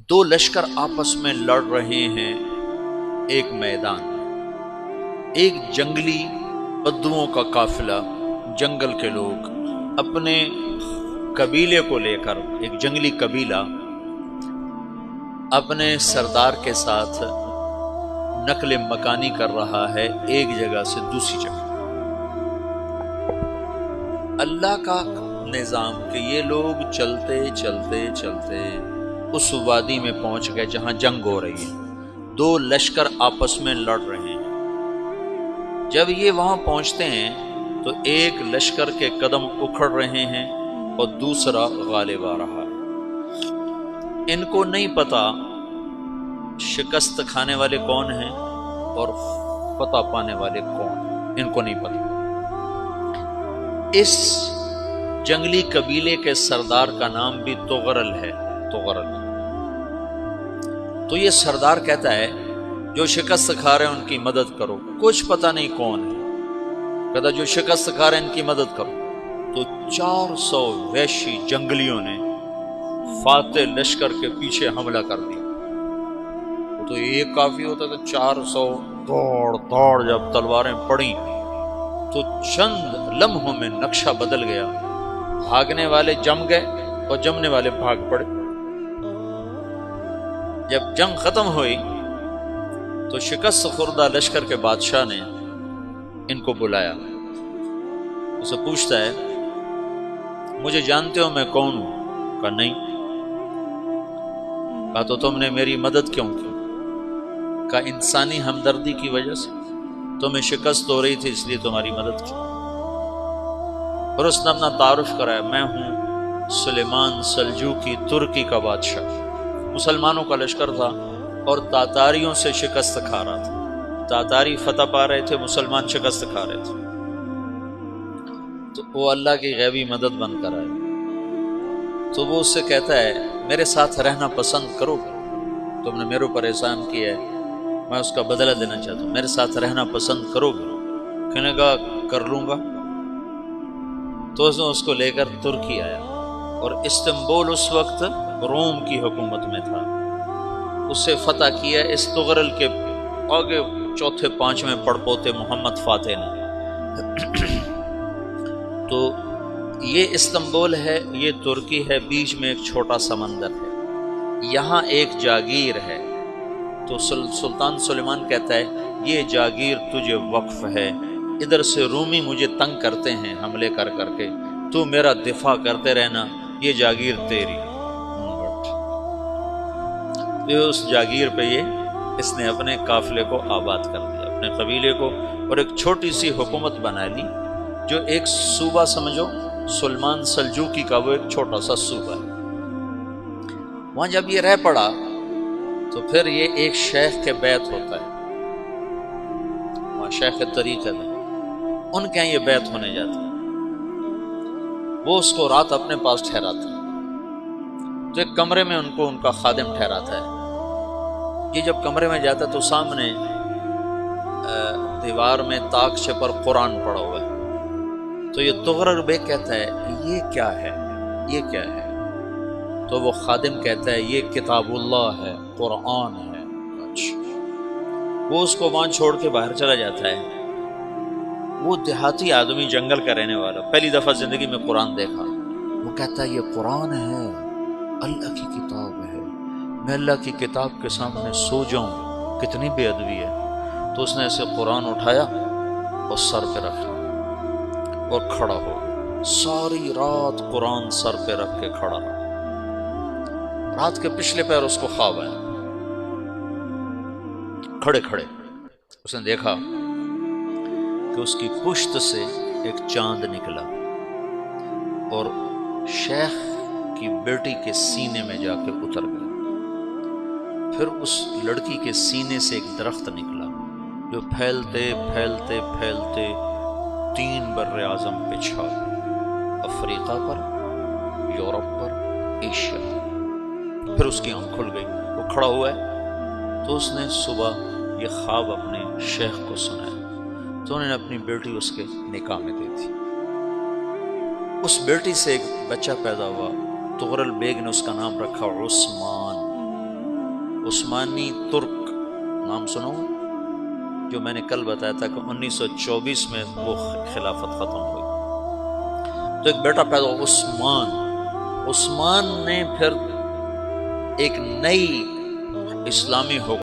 دو لشکر آپس میں لڑ رہے ہیں ایک میدان میں۔ ایک جنگلی بدوؤں کا قافلہ، جنگل کے لوگ اپنے قبیلے کو لے کر، ایک جنگلی قبیلہ اپنے سردار کے ساتھ نقل مکانی کر رہا ہے ایک جگہ سے دوسری جگہ۔ اللہ کا نظام کہ یہ لوگ چلتے چلتے چلتے اس وادی میں پہنچ گئے جہاں جنگ ہو رہی ہے، دو لشکر آپس میں لڑ رہے ہیں۔ جب یہ وہاں پہنچتے ہیں تو ایک لشکر کے قدم اکھڑ رہے ہیں اور دوسرا غالب آ رہا ہے۔ ان کو نہیں پتا شکست کھانے والے کون ہیں اور فتح پانے والے کون ہیں، ان کو نہیں پتا۔ اس جنگلی قبیلے کے سردار کا نام بھی تغرل ہے، تغرل۔ تو یہ سردار کہتا ہے جو شکست کھا رہے ہیں ان کی مدد کرو، کچھ پتہ نہیں کون ہے، کہتا جو شکست کھا رہے ہیں ان کی مدد کرو۔ تو 400 وحشی جنگلیوں نے فاتح لشکر کے پیچھے حملہ کر دیا۔ تو ایک کافی ہوتا تھا، 400 دوڑ دوڑ جب تلواریں پڑیں تو چند لمحوں میں نقشہ بدل گیا، بھاگنے والے جم گئے اور جمنے والے بھاگ پڑے۔ جب جنگ ختم ہوئی تو شکست خوردہ لشکر کے بادشاہ نے ان کو بلایا، اسے پوچھتا ہے مجھے جانتے ہو میں کون ہوں؟ کہا نہیں۔ کہا تو تم نے میری مدد کیوں کی؟ کہا انسانی ہمدردی کی وجہ سے، تمہیں شکست ہو رہی تھی اس لیے تمہاری مدد کی۔ اور اس نے اپنا تعارف کرایا، میں ہوں سلیمان سلجوقی، ترکی کا بادشاہ۔ مسلمانوں کا لشکر تھا اور تاتاریوں سے شکست کھا رہا تھا، تاتاری فتح پا رہے تھے، مسلمان شکست کھا رہے تھے۔ تو وہ اللہ کی غیبی مدد بن کر آئے۔ تو وہ اس سے کہتا ہے میرے ساتھ رہنا پسند کرو گے؟ تم نے میرے اوپر احسان کیا ہے، میں اس کا بدلہ دینا چاہتا ہوں، میرے ساتھ رہنا پسند کرو گے؟ کہنے کا کر لوں گا۔ تو اس نے اس کو لے کر ترکی آیا، اور استنبول اس وقت روم کی حکومت میں تھا، اسے فتح کیا اس تغرل کے آگے چوتھے پانچویں پڑپوتے محمد فاتح نے۔ تو یہ استنبول ہے، یہ ترکی ہے، بیچ میں ایک چھوٹا سمندر ہے، یہاں ایک جاگیر ہے۔ تو سلطان سلیمان کہتا ہے یہ جاگیر تجھے وقف ہے، ادھر سے رومی مجھے تنگ کرتے ہیں حملے کر کر کے، تو میرا دفاع کرتے رہنا، یہ جاگیر تیری۔ اس جاگیر پہ اس نے اپنے قافلے کو آباد کر دیا، اپنے قبیلے کو، اور ایک چھوٹی سی حکومت بنا لی، جو ایک صوبہ سمجھو سلیمان سلجوقی کا، وہ ایک چھوٹا سا صوبہ ہے۔ وہاں جب یہ رہ پڑا تو پھر یہ ایک شیخ کے بیت ہوتا ہے، وہاں شیخ طریقت ہے، ان کے یہ بیت ہونے جاتا ہے، وہ اس کو رات اپنے پاس ٹھہراتا ہے۔ تو ایک کمرے میں ان کو ان کا خادم ٹھہراتا ہے۔ یہ جب کمرے میں جاتا ہے تو سامنے دیوار میں طاقچے پر قرآن پڑا ہوا ہے۔ تو یہ تغرل بیگ کہتا ہے یہ کیا ہے، یہ کیا ہے؟ تو وہ خادم کہتا ہے یہ کتاب اللہ ہے، قرآن ہے۔ اچھا۔ وہ اس کو وہاں چھوڑ کے باہر چلا جاتا ہے۔ وہ دیہاتی آدمی، جنگل کا رہنے والا، پہلی دفعہ زندگی میں قرآن دیکھا، وہ کہتا ہے یہ قرآن ہے، اللہ کی کتاب ہے، میں اللہ کی کتاب کے سامنے سو جاؤں، کتنی بے ادبی ہے۔ تو اس نے ایسے قرآن اٹھایا اور سر پہ رکھا اور کھڑا ہو، ساری رات قرآن سر پہ رکھ کے کھڑا رہا۔ رات کے پچھلے پہر اس کو خواب آیا، کھڑے کھڑے اس نے دیکھا کہ اس کی پشت سے ایک چاند نکلا اور شیخ کی بیٹی کے سینے میں جا کے اتر گیا۔ پھر اس لڑکی کے سینے سے ایک درخت نکلا جو پھیلتے پھیلتے پھیلتے 3 بر اعظم پہ چھا گیا، افریقہ پر، یورپ پر، ایشیا پر۔ پھر اس کی آنکھ کھل گئی، وہ کھڑا ہوا ہے۔ تو اس نے صبح یہ خواب اپنے شیخ کو سنایا۔ تو تو انہوں نے اپنی بیٹی اس کے نکاح میں دے دی. اس بیٹی سے ایک بچہ پیدا ہوا. تغرل بیگ نے اس کا نام رکھا عثمان. عثمانی ترک نام سنو، جو میں نے کل بتایا تھا کہ 1924 میں وہ خلافت ختم ہوئی. تو ایک بیٹا پیدا ہوا عثمان. عثمان نے پھر ایک نئی اسلامی حکومت